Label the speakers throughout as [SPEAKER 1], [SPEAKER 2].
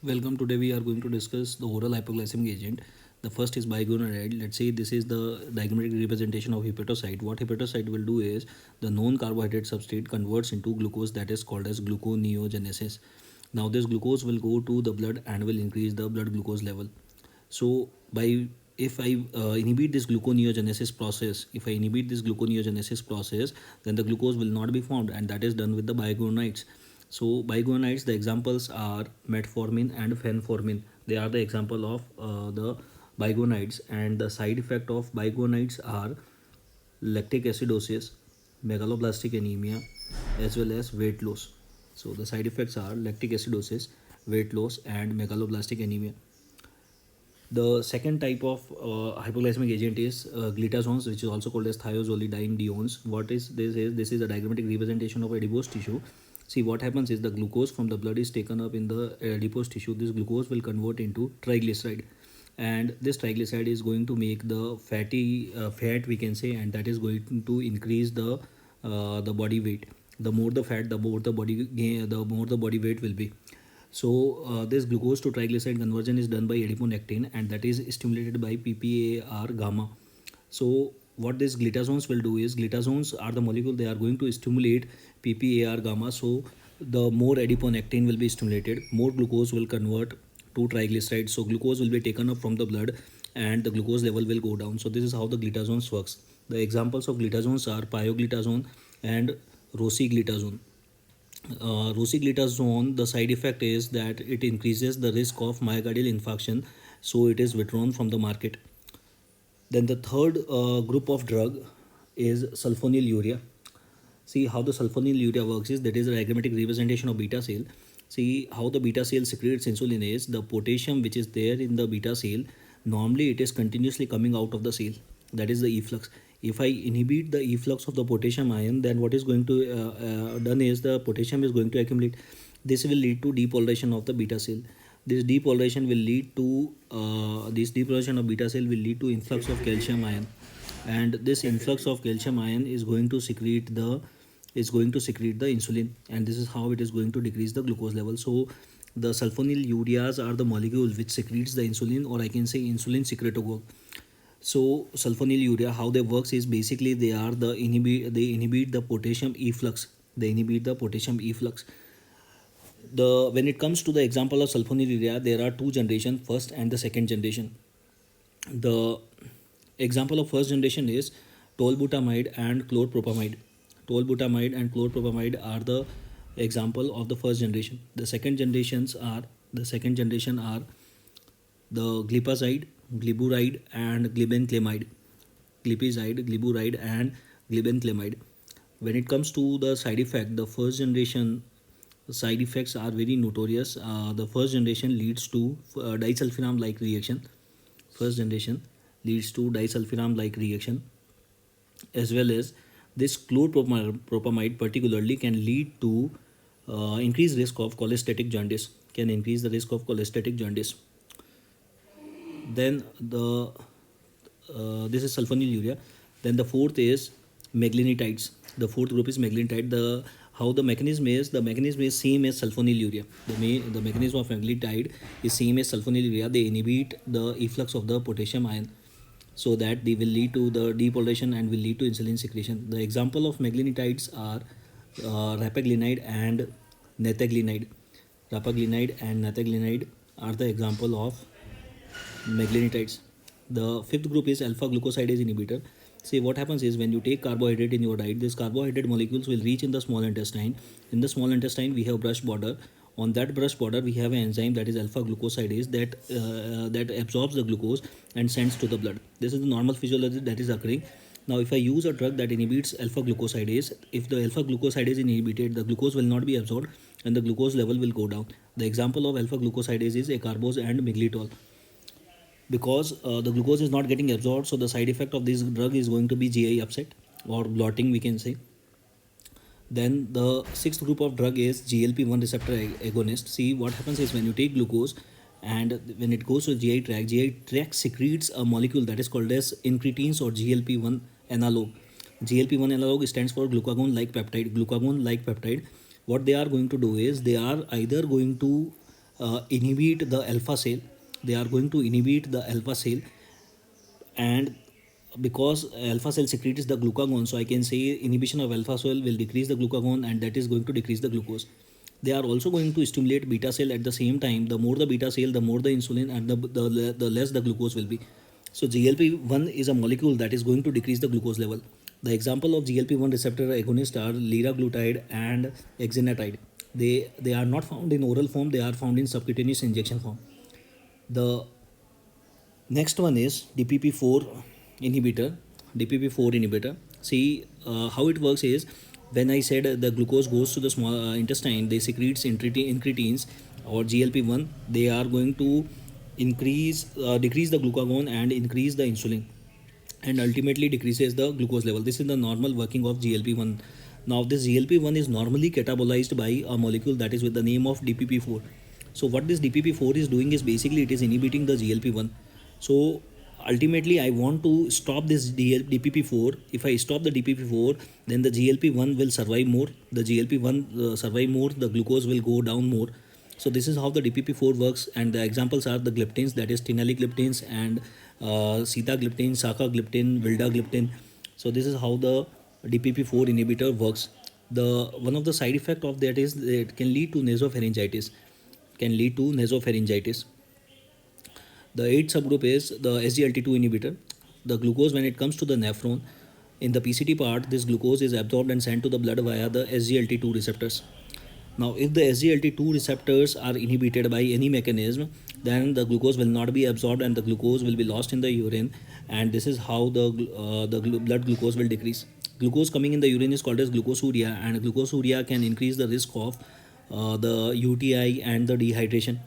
[SPEAKER 1] Welcome. Today we are going to discuss the oral hypoglycemic agent. The first is biguanide. Let's say this is the diagrammatic representation of hepatocyte. What hepatocyte will do is the non-carbohydrate substrate converts into glucose, that is called as gluconeogenesis. Now this glucose will go to the blood and will increase the blood glucose level. So by if I inhibit this gluconeogenesis process, then the glucose will not be formed, and that is done with the biguanides. So biguanides, the examples are metformin and fenformin. They are the example of the biguanides, and the side effect of biguanides are lactic acidosis, megaloblastic anemia, as well as weight loss. So the side effects are lactic acidosis, weight loss, and megaloblastic anemia. The second type of hypoglycemic agent is glitazones, which is also called as thiazolidinediones. What is this? This is a diagrammatic representation of adipose tissue. See, what happens is the glucose from the blood is taken up in the adipose tissue. This glucose will convert into triglyceride, and this triglyceride is going to make the fatty fat, we can say, and that is going to increase the body weight. The more the fat, the more the body weight will be. So this glucose to triglyceride conversion is done by adiponectin, and that is stimulated by PPAR gamma. So what these glitazones will do is, glitazones are the molecule, they are going to stimulate PPAR gamma. So the more adiponectin will be stimulated, more glucose will convert to triglycerides. So glucose will be taken up from the blood and the glucose level will go down. So this is how the glitazones works. The examples of glitazones are pioglitazone and rosiglitazone. Rosiglitazone, the side effect is that it increases the risk of myocardial infarction, so it is withdrawn from the market. Then the third group of drug is sulfonylurea. See how the sulfonylurea works is, that is a diagrammatic representation of beta cell. See how the beta cell secretes insulin is, the potassium which is there in the beta cell, normally it is continuously coming out of the cell, that is the efflux. If I inhibit the efflux of the potassium ion, then what is going to done is the potassium is going to accumulate. This will lead to depolarization of the beta cell. This depolarization of beta cell will lead to influx of calcium ion, and this influx of calcium ion is going to secrete the insulin, and this is how it is going to decrease the glucose level. So the sulfonylureas are the molecules which secretes the insulin, or I can say insulin secretagogue. So sulfonylurea, how they works is, basically they inhibit the potassium efflux. When it comes to the example of sulfonylurea, there are two generations, first and the second generation. The example of first generation is tolbutamide and chlorpropamide. Tolbutamide and chlorpropamide are the example of the first generation. The second generation are the glipizide, gliburide, and glibenclamide. Glipizide, gliburide, and glibenclamide. When it comes to the side effect, the first generation side effects are very notorious. The first generation leads to disulfiram-like reaction. As well as this chlorpropamide particularly can lead to increased risk of cholestatic jaundice. Then this is sulfonylurea. Then the fourth is meglinides. The fourth group is meglinitide. The mechanism is same as sulfonylurea. The mechanism of meglinitide is same as sulfonylurea. They inhibit the efflux of the potassium ion, so that they will lead to the depolarization and will lead to insulin secretion. The example of meglinides are rapaglinide and nataglinide. Are the example of meglinides. The fifth group is alpha glucosidase inhibitor. See what happens is, when you take carbohydrate in your diet, these carbohydrate molecules will reach in the small intestine. In the small intestine we have brush border. On that brush border we have an enzyme, that is alpha glucosidase, that absorbs the glucose and sends to the blood. This is the normal physiology that is occurring. Now if I use a drug that inhibits alpha glucosidase, if the alpha glucosidase is inhibited, the glucose will not be absorbed and the glucose level will go down. The example of alpha glucosidase is acarbose and miglitol. Because the glucose is not getting absorbed, so the side effect of this drug is going to be GI upset or bloating, we can say. Then the sixth group of drug is GLP-1 receptor agonist. See what happens is, when you take glucose and when it goes to GI tract secretes a molecule that is called as incretins or GLP-1 analog. GLP-1 analog stands for glucagon-like peptide. What they are going to do is, they are either going to inhibit the alpha cell. They are going to inhibit the alpha cell, and because alpha cell secretes the glucagon, so I can say inhibition of alpha cell will decrease the glucagon, and that is going to decrease the glucose. They are also going to stimulate beta cell at the same time. The more the beta cell, the more the insulin, and the less the glucose will be. So GLP-1 is a molecule that is going to decrease the glucose level. The example of GLP-1 receptor agonist are liraglutide and exenatide. They are not found in oral form, they are found in subcutaneous injection form. The next one is DPP-4 inhibitor. DPP-4 inhibitor. See how it works is, when I said the glucose goes to the small intestine, they secretes incretins or GLP-1. They are going to decrease the glucagon and increase the insulin, and ultimately decreases the glucose level. This is the normal working of GLP-1. Now this GLP-1 is normally catabolized by a molecule that is with the name of DPP-4. So what this DPP-4 is doing is basically it is inhibiting the GLP-1. So ultimately I want to stop this DPP-4. If I stop the DPP-4, then the GLP-1 will survive more. The GLP-1 survive more, the glucose will go down more. So this is how the DPP-4 works, and the examples are the gliptins, that is teneligliptins, and sitagliptin, sacagliptin, vildagliptin. So this is how the DPP-4 inhibitor works. The one of the side effect of that is it can lead to nasopharyngitis. The eighth subgroup is the SGLT2 inhibitor. The glucose, when it comes to the nephron, in the PCT part, this glucose is absorbed and sent to the blood via the SGLT2 receptors. Now, if the SGLT2 receptors are inhibited by any mechanism, then the glucose will not be absorbed and the glucose will be lost in the urine, and this is how the blood glucose will decrease. Glucose coming in the urine is called as glucosuria, and glucosuria can increase the risk of the UTI and the dehydration,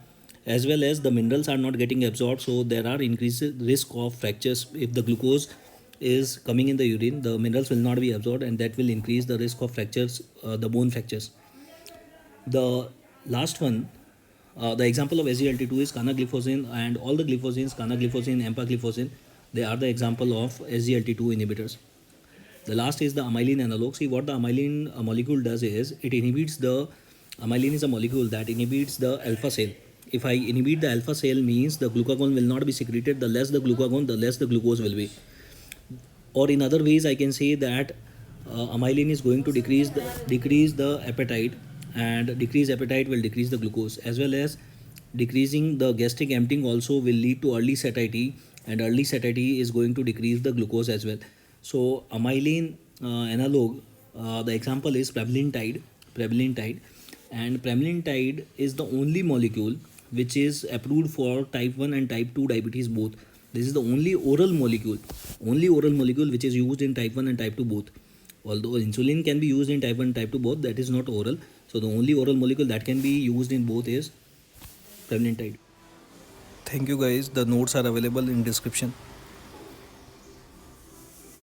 [SPEAKER 1] as well as the minerals are not getting absorbed, so there are increased risk of fractures. If the glucose is coming in the urine, the minerals will not be absorbed, and that will increase the risk of fractures, the bone fractures. The last one, the example of SGLT2 is canagliflozin, and all the glyphosins, canagliflozin, empagliflozin, they are the example of SGLT2 inhibitors. The last is the amylin analog. See, what the amylin molecule does is it inhibits the amylin is a molecule that inhibits the alpha cell. If I inhibit the alpha cell, means the glucagon will not be secreted. The less the glucagon, the less the glucose will be. Or in other ways, I can say that amylin is going to decrease the appetite, and decreased appetite will decrease the glucose, as well as decreasing the gastric emptying also will lead to early satiety, and early satiety is going to decrease the glucose as well. So amylin analog, the example is pramlintide, and pramlintide is the only molecule which is approved for type 1 and type 2 diabetes both. This is the only oral molecule which is used in type 1 and type 2 both. Although insulin can be used in type 1 and type 2 both, that is not oral. So the only oral molecule that can be used in both is pramlintide. Thank you guys. The notes are available in description.